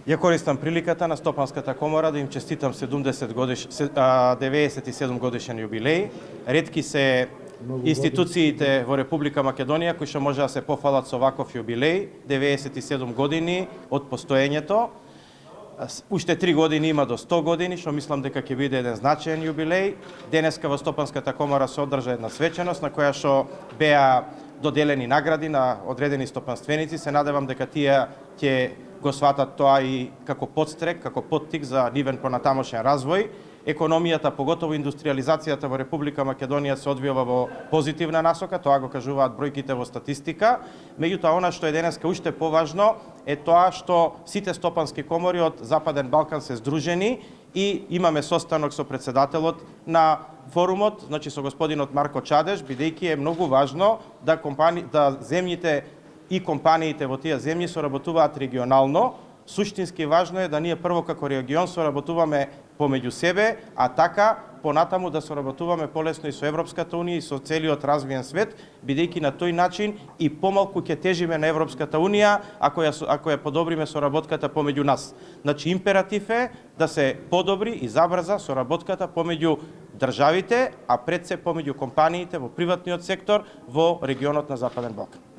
Ја користам приликата на Стопанската комора да им честитам 97 годишен јубилеј. Ретки се институциите во Република Македонија кои што може да се пофалат со ваков јубилеј, 97 години од постоењето. Уште 3 години има до 100 години, што мислам дека ќе биде еден значаен јубилеј. Денеска во Стопанската комора се одржа една свеченост на која што беа доделени награди на одредени стопанственици. Се надевам дека тие ќе го сватат тоа и како подстрек, како поттик за нивен понатамошен развој. Економијата, поготово индустриализацијата во Република Македонија се одвива во позитивна насока, тоа го кажуваат бројките во статистика. Меѓутоа, она што е денеска уште поважно е тоа што сите стопански комори од Западен Балкан се здружени и имаме состанок со претседателот на форумот, значи со господинот Марко Чадеш, бидејќи е многу важно да земјите и компаниите во тие земји соработуваат регионално. Суштински важно е да ние прво како регион соработуваме помеѓу себе, а така понатаму да соработуваме полесно и со Европската унија и со целиот развиен свет, бидејќи на тој начин и помалку ќе тежиме на Европската унија ако ја подобриме соработката помеѓу нас. Значи императив е да се подобри и забрза соработката помеѓу државите, а пред се помеѓу компаниите во приватниот сектор во регионот на Западен Балкан.